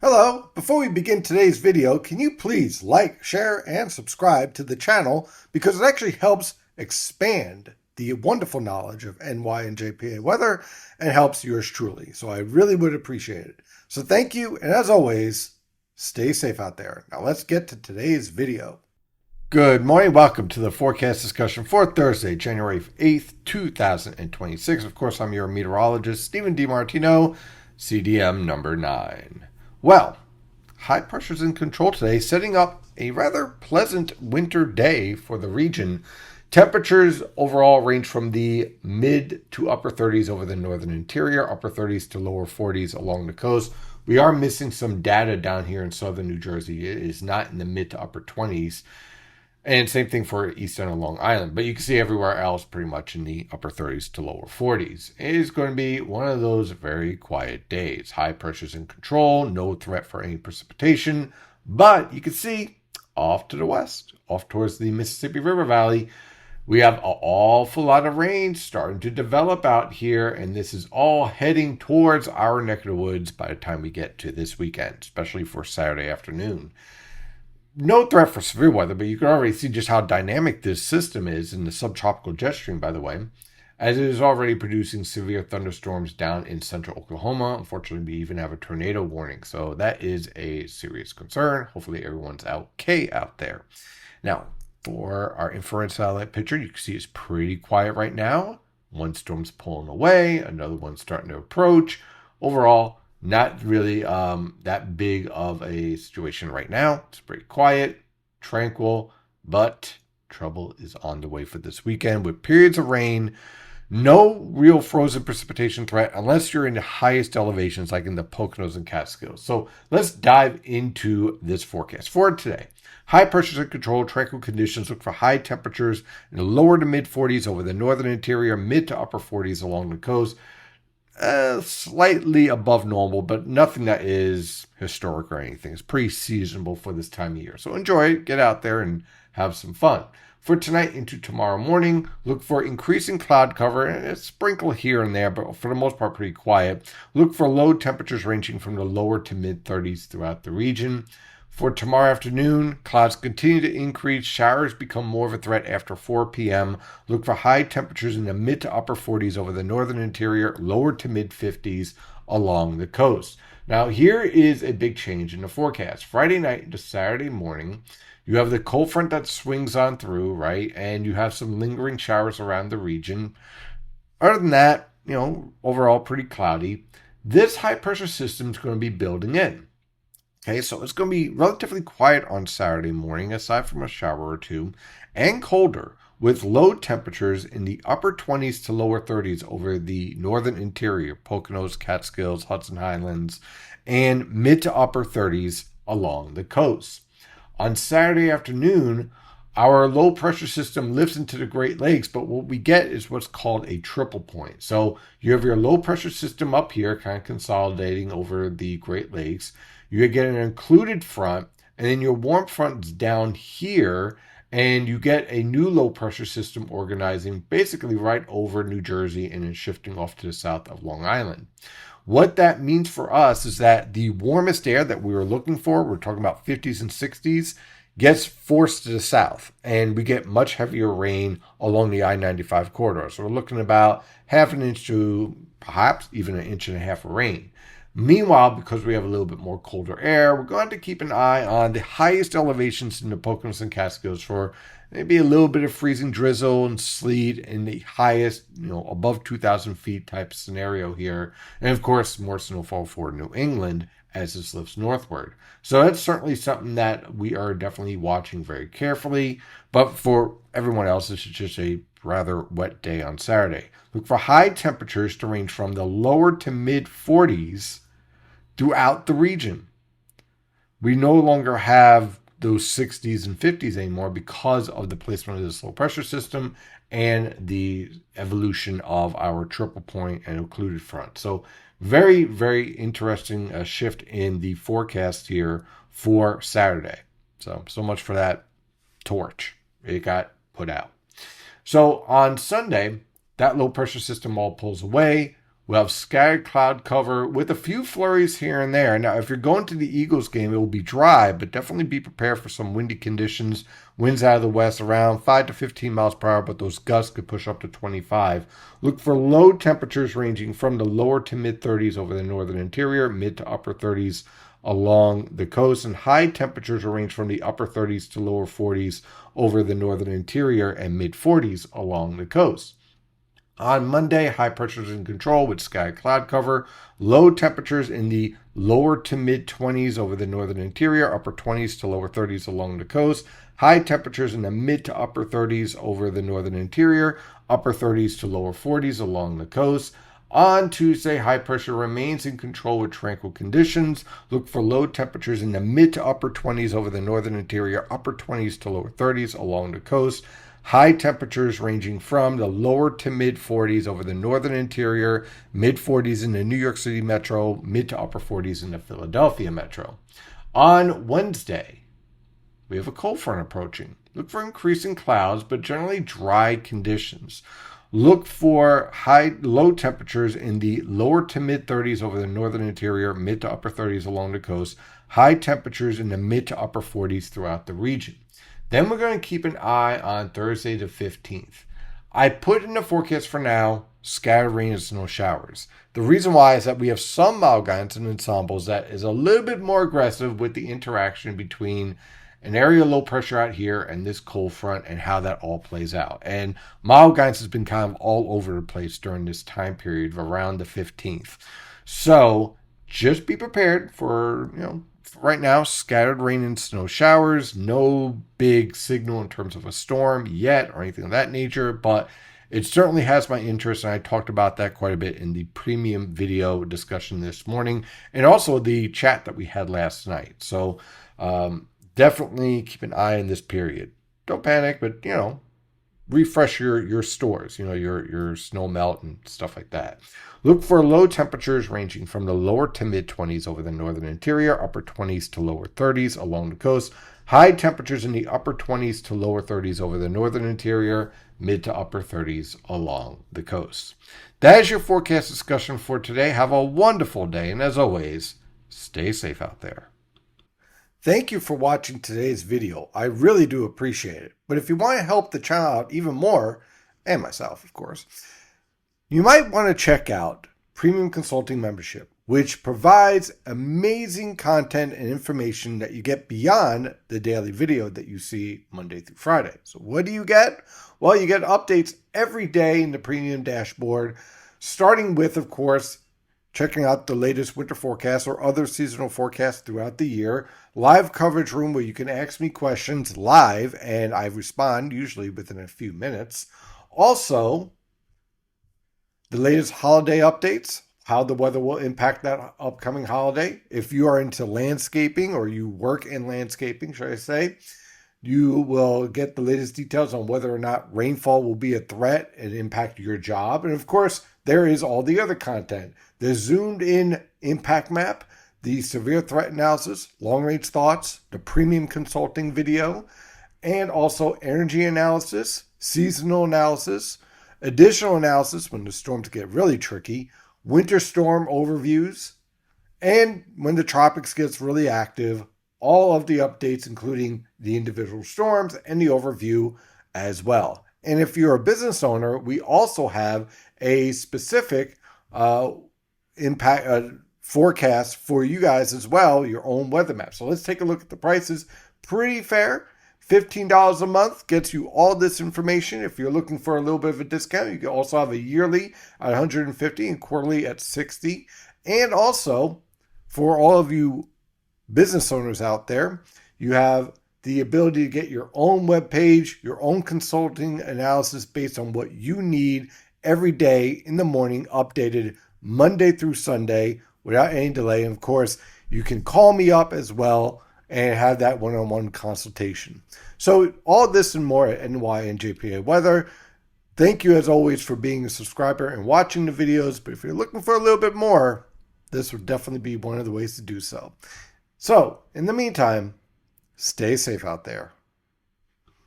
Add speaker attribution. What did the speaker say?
Speaker 1: Hello, before we begin today's video, can you please like, share, and subscribe to the channel because it actually helps expand the wonderful knowledge of NY and JPA weather and helps yours truly. So I really would appreciate it. So thank you, and as always, stay safe out there. Now let's get to today's video. Good morning. Welcome to the forecast discussion for Thursday, January 8th, 2026. Of course, I'm your meteorologist, Stephen DiMartino, CDM number 9. Well, high pressure's in control today, setting up a rather pleasant winter day for the region. Temperatures overall range from the mid to upper 30s over the northern interior, upper 30s to lower 40s along the coast. We are missing some data down here in southern New Jersey. It is not in the mid to upper 20s. And same thing for eastern and Long Island. But you can see everywhere else pretty much in the upper 30s to lower 40s. It is going to be one of those very quiet days. High pressure's in control, no threat for any precipitation. But you can see off to the west, off towards the Mississippi River Valley, we have an awful lot of rain starting to develop out here. And this is all heading towards our neck of the woods by the time we get to this weekend, especially for Saturday afternoon. No threat for severe weather, but you can already see just how dynamic this system is in the subtropical jet stream, by the way, as it is already producing severe thunderstorms down in central Oklahoma. Unfortunately, we even have a tornado warning, so that is a serious concern. Hopefully everyone's okay out there. Now, for our infrared satellite picture, you can see it's pretty quiet right now. One storm's pulling away, another one's starting to approach. Overall, not really that big of a situation right now. It's pretty quiet, tranquil, but trouble is on the way for this weekend with periods of rain. No real frozen precipitation threat unless you're in the highest elevations like in the Poconos and Catskills. So let's dive into this forecast for today. High pressures in control, tranquil conditions. Look for high temperatures in the lower to mid 40s over the northern interior, mid to upper 40s along the coast. Slightly above normal, but nothing that is historic or anything. It's pretty seasonable for this time of year. So enjoy it, get out there and have some fun. For tonight into tomorrow morning, look for increasing cloud cover and a sprinkle here and there, but for the most part, pretty quiet. Look for low temperatures ranging from the lower to mid 30s throughout the region. For tomorrow afternoon, clouds continue to increase. Showers become more of a threat after 4 p.m. Look for high temperatures in the mid to upper 40s over the northern interior, lower to mid 50s along the coast. Now, here is a big change in the forecast. Friday night into Saturday morning, you have the cold front that swings on through, right? And you have some lingering showers around the region. Other than that, overall pretty cloudy. This high pressure system is going to be building in. Okay, so it's going to be relatively quiet on Saturday morning, aside from a shower or two, and colder, with low temperatures in the upper 20s to lower 30s over the northern interior, Poconos, Catskills, Hudson Highlands, and mid to upper 30s along the coast. On Saturday afternoon, our low pressure system lifts into the Great Lakes, but what we get is what's called a triple point. So you have your low pressure system up here, kind of consolidating over the Great Lakes. You get an included front, and then your warm front's down here, and you get a new low pressure system organizing basically right over New Jersey and then shifting off to the south of Long Island. What that means for us is that the warmest air that we were looking for, we're talking about 50s and 60s, gets forced to the south, and we get much heavier rain along the I-95 corridor. So we're looking about half an inch to perhaps even an inch and a half of rain. Meanwhile, because we have a little bit more colder air, we're going to keep an eye on the highest elevations in the Poconos and Catskills for maybe a little bit of freezing drizzle and sleet in the highest, above 2,000 feet type scenario here. And of course, more snowfall for New England as this lifts northward. So that's certainly something that we are definitely watching very carefully. But for everyone else, this is just a rather wet day on Saturday. Look for high temperatures to range from the lower to mid 40s throughout the region. We no longer have those 60s and 50s anymore because of the placement of this low pressure system and the evolution of our triple point and occluded front. So very, very interesting shift in the forecast here for Saturday. So much for that torch. It got put out. So on Sunday, that low pressure system all pulls away. We'll have scattered cloud cover with a few flurries here and there. Now, if you're going to the Eagles game, it will be dry, but definitely be prepared for some windy conditions. Winds out of the west around 5 to 15 miles per hour, but those gusts could push up to 25. Look for low temperatures ranging from the lower to mid 30s over the northern interior, mid to upper 30s along the coast, and high temperatures will range from the upper 30s to lower 40s over the northern interior and mid 40s along the coast. On Monday, high pressures in control with sky cloud cover. Low temperatures in the lower to mid 20s over the northern interior, upper 20s to lower 30s along the coast. High temperatures in the mid to upper 30s over the northern interior, upper 30s to lower 40s along the coast. On Tuesday, high pressure remains in control with tranquil conditions. Look for low temperatures in the mid to upper 20s over the northern interior, upper 20s to lower 30s along the coast. High temperatures ranging from the lower to mid 40s over the northern interior, mid 40s in the New York City metro, mid to upper 40s in the Philadelphia metro. On Wednesday, we have a cold front approaching. Look for increasing clouds, but generally dry conditions. Look for low temperatures in the lower to mid 30s over the northern interior, mid to upper 30s along the coast. High temperatures in the mid to upper 40s throughout the region. Then we're going to keep an eye on Thursday the 15th. I put in the forecast for now, scattered rain and snow showers. The reason why is that we have some mild guidance and ensembles that is a little bit more aggressive with the interaction between an area of low pressure out here and this cold front and how that all plays out. And mild guidance has been kind of all over the place during this time period of around the 15th. So just be prepared for, right now, scattered rain and snow showers. No big signal in terms of a storm yet or anything of that nature, but it certainly has my interest, and I talked about that quite a bit in the premium video discussion this morning and also the chat that we had last night. So definitely keep an eye on this period. Don't panic, but, refresh your stores, your snow melt and stuff like that. Look for low temperatures ranging from the lower to mid 20s over the northern interior, upper 20s to lower 30s along the coast. High temperatures in the upper 20s to lower 30s over the northern interior, mid to upper 30s along the coast. That is your forecast discussion for today. Have a wonderful day, and as always, stay safe out there. Thank you for watching today's video. I really do appreciate it. But if you want to help the channel out even more, and myself, of course, you might want to check out Premium Consulting Membership, which provides amazing content and information that you get beyond the daily video that you see Monday through Friday. So what do you get? Well, you get updates every day in the Premium dashboard, starting with, of course, checking out the latest winter forecast or other seasonal forecasts throughout the year. Live coverage room where you can ask me questions live and I respond usually within a few minutes. Also, the latest holiday updates, how the weather will impact that upcoming holiday. If you are into landscaping or you work in landscaping, should I say, you will get the latest details on whether or not rainfall will be a threat and impact your job. And of course, there is all the other content. The zoomed in impact map, the severe threat analysis, long range thoughts, the premium consulting video, and also energy analysis, seasonal analysis, additional analysis when the storms get really tricky, winter storm overviews, and when the tropics gets really active, all of the updates, including the individual storms and the overview as well. And if you're a business owner, we also have a specific impact forecast for you guys as well, your own weather map. So let's take a look at the prices. Pretty fair. $15 a month gets you all this information. If you're looking for a little bit of a discount, you can also have a yearly at $150 and quarterly at $60. And also, for all of you business owners out there, you have the ability to get your own web page, your own consulting analysis based on what you need every day in the morning, updated Monday through Sunday without any delay. And of course, you can call me up as well and have that one-on-one consultation. So all this and more at NY and JPA Weather. Thank you as always for being a subscriber and watching the videos. But if you're looking for a little bit more, this would definitely be one of the ways to do so. So in the meantime, stay safe out there.